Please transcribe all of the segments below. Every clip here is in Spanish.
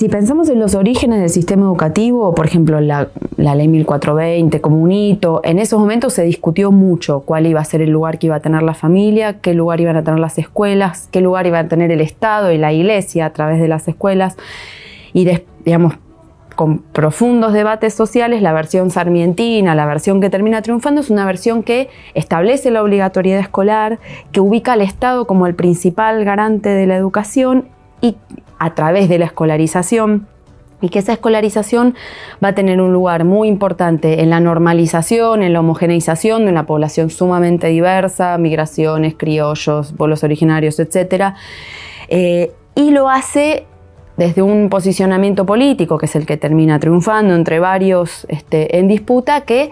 Si pensamos en los orígenes del sistema educativo, por ejemplo, la ley 1420 como un hito, en esos momentos se discutió mucho cuál iba a ser el lugar que iba a tener la familia, qué lugar iban a tener las escuelas, qué lugar iba a tener el Estado y la Iglesia a través de las escuelas. Y, digamos, con profundos debates sociales, la versión sarmientina, la versión que termina triunfando, es una versión que establece la obligatoriedad escolar, que ubica al Estado como el principal garante de la educación y a través de la escolarización, y que esa escolarización va a tener un lugar muy importante en la normalización, en la homogeneización de una población sumamente diversa, migraciones, criollos, pueblos originarios, etc. Y lo hace desde un posicionamiento político, que es el que termina triunfando entre varios en disputa, que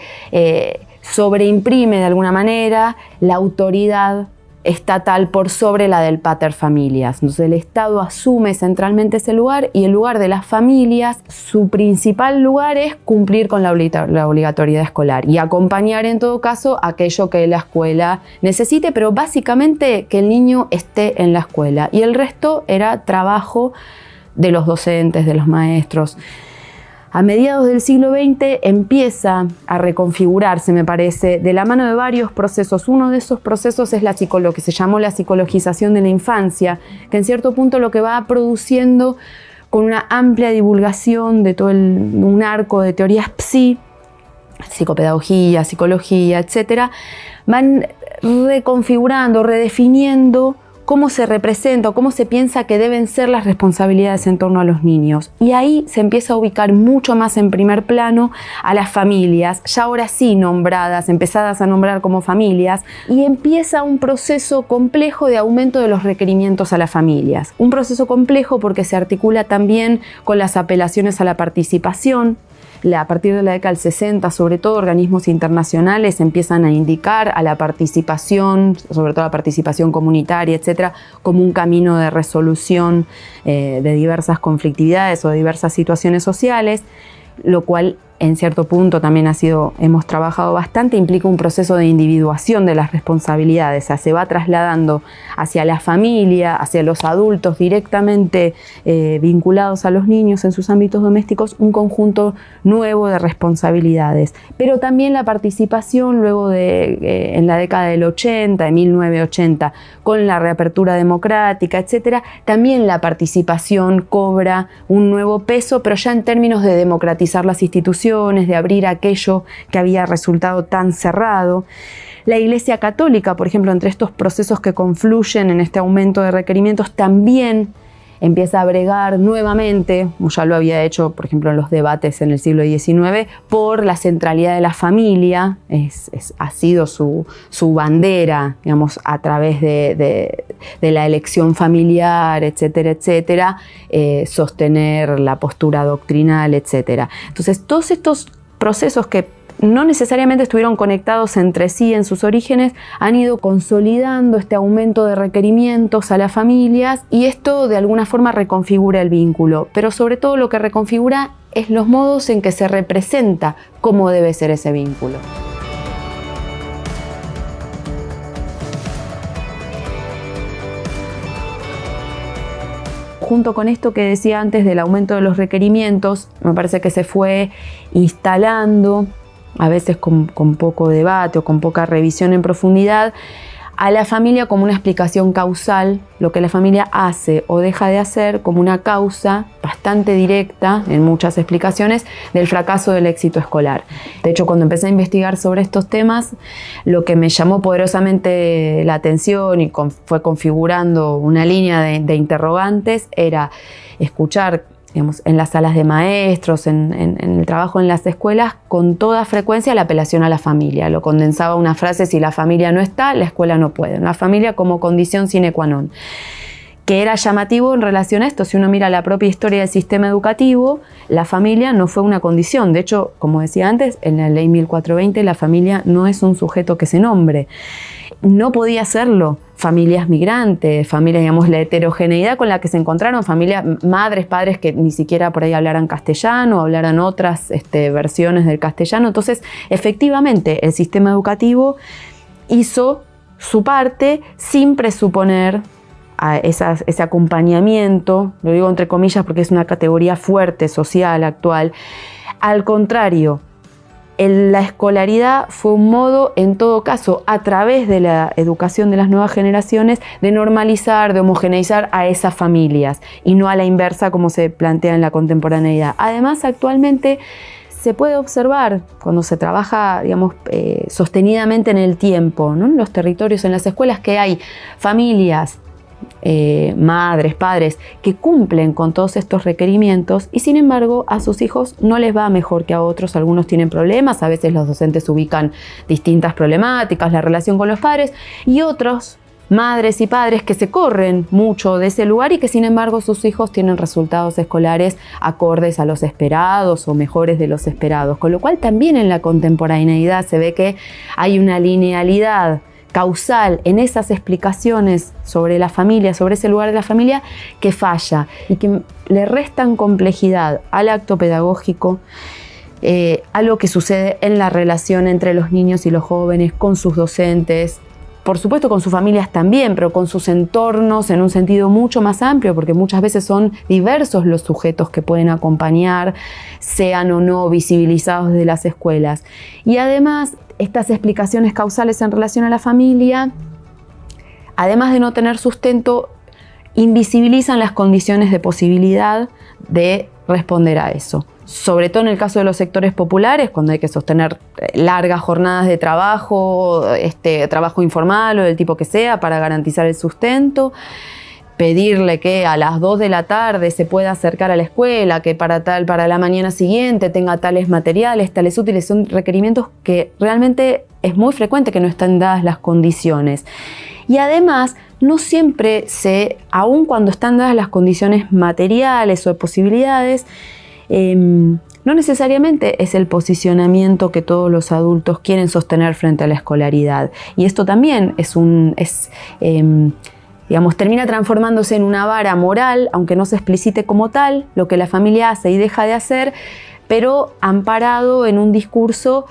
sobreimprime de alguna manera la autoridad estatal por sobre la del pater familias. Entonces el Estado asume centralmente ese lugar, y el lugar de las familias, su principal lugar es cumplir con la obligatoriedad escolar y acompañar en todo caso aquello que la escuela necesite, pero básicamente que el niño esté en la escuela, y el resto era trabajo de los docentes, de los maestros. A mediados del siglo XX empieza a reconfigurarse, me parece, de la mano de varios procesos. Uno de esos procesos es lo que se llamó la psicologización de la infancia, que en cierto punto lo que va produciendo, con una amplia divulgación de todo un arco de teorías psicopedagogía, psicología, etc., van reconfigurando, redefiniendo cómo se representa, cómo se piensa que deben ser las responsabilidades en torno a los niños. Y ahí se empieza a ubicar mucho más en primer plano a las familias, ya ahora sí nombradas, empezadas a nombrar como familias, y empieza un proceso complejo de aumento de los requerimientos a las familias. Un proceso complejo porque se articula también con las apelaciones a la participación. A partir de la década del 60, sobre todo, organismos internacionales empiezan a indicar a la participación, sobre todo la participación comunitaria, etcétera, como un camino de resolución de diversas conflictividades o de diversas situaciones sociales, lo cual en cierto punto también hemos trabajado bastante, implica un proceso de individuación de las responsabilidades. O sea, se va trasladando hacia la familia, hacia los adultos directamente vinculados a los niños en sus ámbitos domésticos, un conjunto nuevo de responsabilidades. Pero también la participación luego en la década del 80, de 1980, con la reapertura democrática, etcétera, también la participación cobra un nuevo peso, pero ya en términos de democratizar las instituciones, de abrir aquello que había resultado tan cerrado. La Iglesia Católica, por ejemplo, entre estos procesos que confluyen en este aumento de requerimientos, también empieza a bregar nuevamente, como ya lo había hecho, por ejemplo, en los debates en el siglo XIX, por la centralidad de la familia. Ha sido su bandera, digamos, a través de la elección familiar, etcétera, etcétera, sostener la postura doctrinal, etcétera. Entonces, todos estos procesos que no necesariamente estuvieron conectados entre sí en sus orígenes, han ido consolidando este aumento de requerimientos a las familias, y esto de alguna forma reconfigura el vínculo, pero sobre todo lo que reconfigura es los modos en que se representa cómo debe ser ese vínculo. Junto con esto que decía antes del aumento de los requerimientos, me parece que se fue instalando, a veces con poco debate o con poca revisión en profundidad, a la familia como una explicación causal, lo que la familia hace o deja de hacer como una causa bastante directa, en muchas explicaciones, del fracaso del éxito escolar. De hecho, cuando empecé a investigar sobre estos temas, lo que me llamó poderosamente la atención y fue configurando una línea de interrogantes era escuchar, digamos, en las salas de maestros, en el trabajo en las escuelas, con toda frecuencia la apelación a la familia. Lo condensaba una frase: si la familia no está, la escuela no puede. Una familia como condición sine qua non. Que era llamativo en relación a esto. Si uno mira la propia historia del sistema educativo, la familia no fue una condición. De hecho, como decía antes, en la ley 1420 la familia no es un sujeto que se nombre. No podía serlo. Familias migrantes, familias, digamos, la heterogeneidad con la que se encontraron, familias, madres, padres que ni siquiera por ahí hablaran castellano, hablaran otras versiones del castellano. Entonces, efectivamente, el sistema educativo hizo su parte sin presuponer a ese acompañamiento, lo digo entre comillas porque es una categoría fuerte, social, actual. Al contrario, la escolaridad fue un modo, en todo caso, a través de la educación de las nuevas generaciones, de normalizar, de homogeneizar a esas familias y no a la inversa como se plantea en la contemporaneidad. Además, actualmente se puede observar cuando se trabaja, digamos, sostenidamente en el tiempo, ¿no? En los territorios, en las escuelas, que hay familias, madres, padres, que cumplen con todos estos requerimientos y sin embargo a sus hijos no les va mejor que a otros. Algunos tienen problemas, a veces los docentes ubican distintas problemáticas, la relación con los padres, y otros, madres y padres, que se corren mucho de ese lugar y que sin embargo sus hijos tienen resultados escolares acordes a los esperados o mejores de los esperados, con lo cual también en la contemporaneidad se ve que hay una linealidad causal en esas explicaciones sobre la familia, sobre ese lugar de la familia, que falla y que le restan complejidad al acto pedagógico, a lo que sucede en la relación entre los niños y los jóvenes, con sus docentes, por supuesto con sus familias también, pero con sus entornos en un sentido mucho más amplio, porque muchas veces son diversos los sujetos que pueden acompañar, sean o no visibilizados desde las escuelas. Y además, estas explicaciones causales en relación a la familia, además de no tener sustento, invisibilizan las condiciones de posibilidad de responder a eso. Sobre todo en el caso de los sectores populares, cuando hay que sostener largas jornadas de trabajo, trabajo informal o del tipo que sea, para garantizar el sustento. Pedirle que a las 2 de la tarde se pueda acercar a la escuela, que para la mañana siguiente tenga tales materiales, tales útiles, son requerimientos que realmente es muy frecuente que no están dadas las condiciones. Y además, no siempre aun cuando están dadas las condiciones materiales o de posibilidades, no necesariamente es el posicionamiento que todos los adultos quieren sostener frente a la escolaridad. Y esto también termina transformándose en una vara moral, aunque no se explicite como tal, lo que la familia hace y deja de hacer, pero amparado en un discurso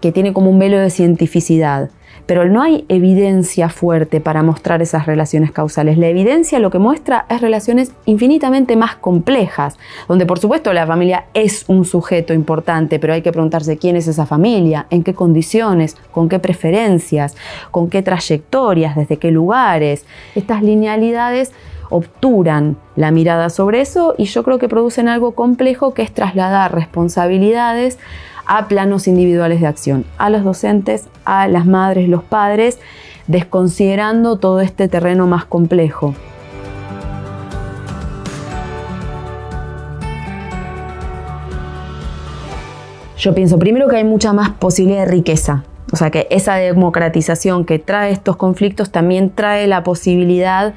que tiene como un velo de cientificidad. Pero no hay evidencia fuerte para mostrar esas relaciones causales. La evidencia lo que muestra es relaciones infinitamente más complejas, donde por supuesto la familia es un sujeto importante, pero hay que preguntarse quién es esa familia, en qué condiciones, con qué preferencias, con qué trayectorias, desde qué lugares. Estas linealidades obturan la mirada sobre eso y yo creo que producen algo complejo, que es trasladar responsabilidades a planos individuales de acción, a los docentes, a las madres, los padres, desconsiderando todo este terreno más complejo. Yo pienso primero que hay mucha más posibilidad de riqueza, o sea que esa democratización que trae estos conflictos también trae la posibilidad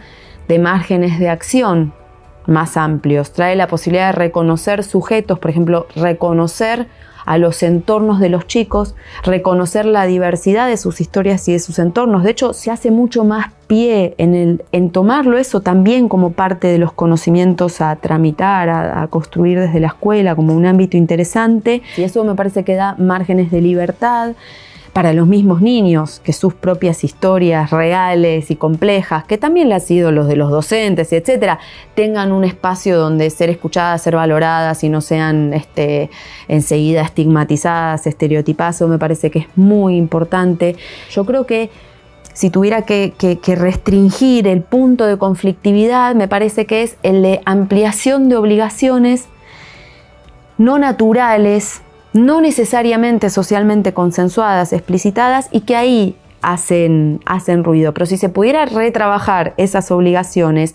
de márgenes de acción más amplios, trae la posibilidad de reconocer sujetos, por ejemplo, reconocer a los entornos de los chicos, reconocer la diversidad de sus historias y de sus entornos. De hecho, se hace mucho más pie en tomarlo eso también como parte de los conocimientos a tramitar, a construir desde la escuela como un ámbito interesante. Y eso me parece que da márgenes de libertad para los mismos niños, que sus propias historias reales y complejas, que también le han sido los de los docentes, etcétera, tengan un espacio donde ser escuchadas, ser valoradas y no sean enseguida estigmatizadas, estereotipadas. Eso me parece que es muy importante. Yo creo que si tuviera que restringir el punto de conflictividad, me parece que es el de ampliación de obligaciones no naturales, no necesariamente socialmente consensuadas, explicitadas, y que ahí hacen ruido. Pero si se pudiera retrabajar esas obligaciones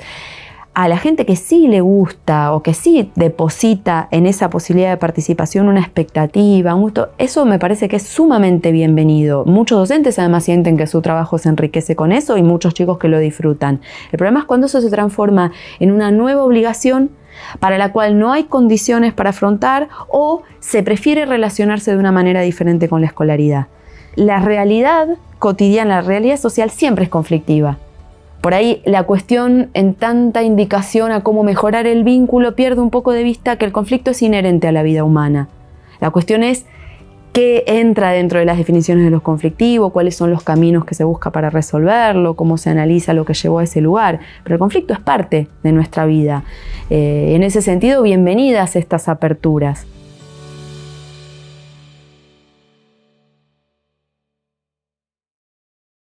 a la gente que sí le gusta o que sí deposita en esa posibilidad de participación una expectativa, un gusto, eso me parece que es sumamente bienvenido. Muchos docentes además sienten que su trabajo se enriquece con eso y muchos chicos que lo disfrutan. El problema es cuando eso se transforma en una nueva obligación para la cual no hay condiciones para afrontar o se prefiere relacionarse de una manera diferente con la escolaridad. La realidad cotidiana, la realidad social siempre es conflictiva. Por ahí la cuestión, en tanta indicación a cómo mejorar el vínculo, pierde un poco de vista que el conflicto es inherente a la vida humana. La cuestión es qué entra dentro de las definiciones de lo conflictivo, cuáles son los caminos que se busca para resolverlo, cómo se analiza lo que llevó a ese lugar. Pero el conflicto es parte de nuestra vida. En ese sentido, bienvenidas estas aperturas.